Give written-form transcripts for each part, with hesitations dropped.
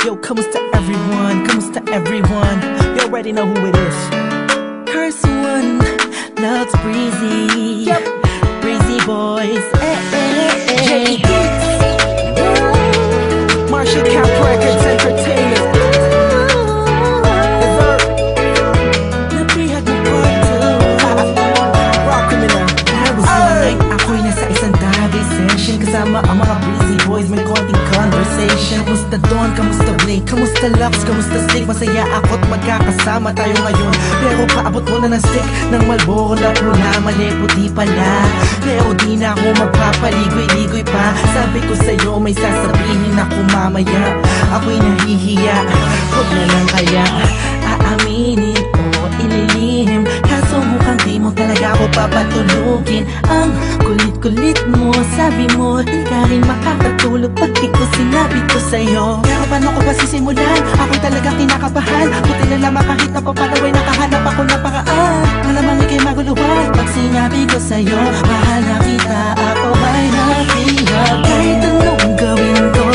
Yo, kamusta everyone? Kamusta everyone? You already know who it is. Curse one, loves Breezy. Yep. Breezy boys. J Hits. Marshall Cap Records Entertainment. Kasama ang mga breezy boys, may konting conversation. Kamusta Don, kamusta Blake, kamusta Lux, kamusta Stick? Masaya ako't magkakasama tayo ngayon. Pero paabot mo na ng stick ng Marlboro na pula, mali puti pala. Pero di na ako magpapaligoy-ligoy pa. Sabi ko sa'yo may sasabihin ako mamaya. Ako'y nahihiya, huwag na lang kaya aaminin o ililihim. Kaso mukhang di mo talaga ako papatulugin. Ang kulit-kulit mo, sabi mo di ka rin makakatulog pag di ko sinabi ko sa'yo. Pero paano ko ba sisimulan? Ako'y talaga kinakabahan. Buti na lamang kahit na papalaway nakahanap ako ng paraan. Malamang ika'y maguluhan pag sinabi ko sa'yo mahal na kita, ako ay nabiyak. Kahit anong gawin ko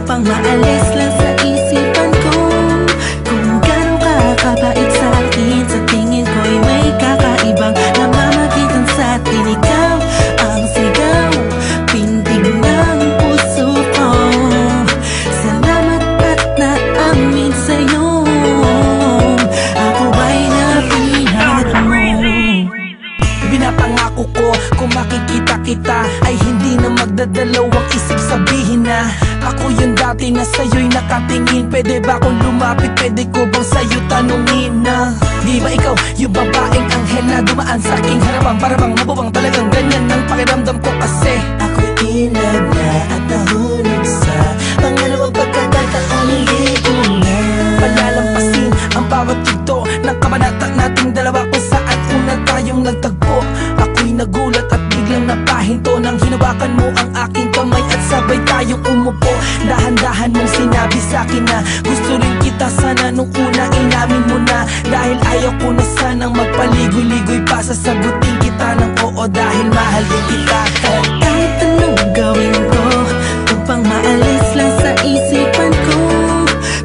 upang maalis lang sa isipan ko kung gano'ng kakabait sa akin. Sa tingin ko'y may kakaibang namamagitan sa atin. Ikaw ang sigaw, pintig ng puso ko. Salamat at naamin sa'yo, ako ay nabiyak mo. Pinapangako ko kung makikita kita ay hindi na magdadalawang isip sabihin na ako yung dati na sa'yo'y nakatingin. Pwede ba kung lumapit, pwede ko bang sa'yo tanungin na di ba ikaw yung babaeng anghel na dumaan sa aking harapan? Para bang mabuwang talagang ganyan ang pakiramdam ko kasi ako'y in love na at nahulog sa pangalawang pagkakataong hindi ko na palalampasin ang bawat yugto ng kabanata nating dalawa kung saan una tayong nagtagpo. Ako'y nagulat at biglang napahinto nang hinawakan mo ang aking kamay at sabay tayong umupo. Dahan-dahan mong sinabi sa'kin na gusto rin kita sana nung una inamin mo na. Dahil ayaw ko na sanang magpaligoy-ligoy pa, sasagutin kita ng oo dahil mahal din kita. Kahit anong gawin ko upang maalis lang sa isipan ko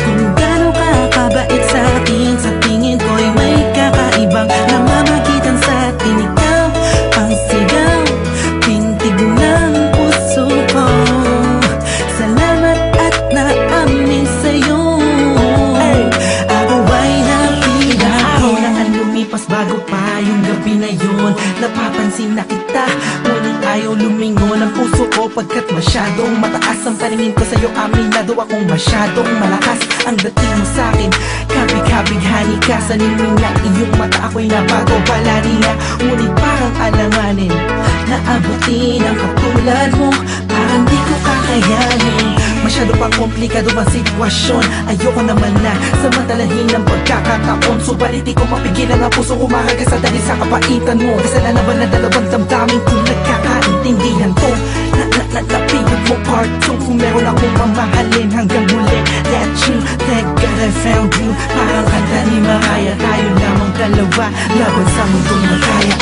kung gano'ng kakabait sa akin. Sa tingin ko'y may kakaibang namamagitan sa atin. Ikaw ang sigaw, pintig ng puso ko. Salamat at naamin sa'yo, ako ay nabiyak. Araw na ang lumipas bago pa yung gabi na yun. Napapansin na kita, ngunit ayaw lumingon ang puso ko pagkat masyadong mataas ang paningin ko sa'yo. Aminado akong masyadong malakas ang dating mo sa'kin. Kabig-kabighani ka sa ningning na iyong mata. Ako'y nabago pala niya, ngunit parang alanganin na abutin ang katulad mo. Parang di ko kakayanin, masyado pang komplikado ang sitwasyon. Ayoko naman na samantalahin ang pagkakataon. Subalit di ko mapigilan ang pusong umahagasa dahil sa kapaitan mo. Kasalanan ba na dalawang damdamin kung nagkakaintindihan ko? Napiyag mo part 2 kung meron akong mamahalin hanggang muli. Let you, thank God I found you. Parang kanta ni Mariah, tayo lamang dalawa laban sa mundong magkaya.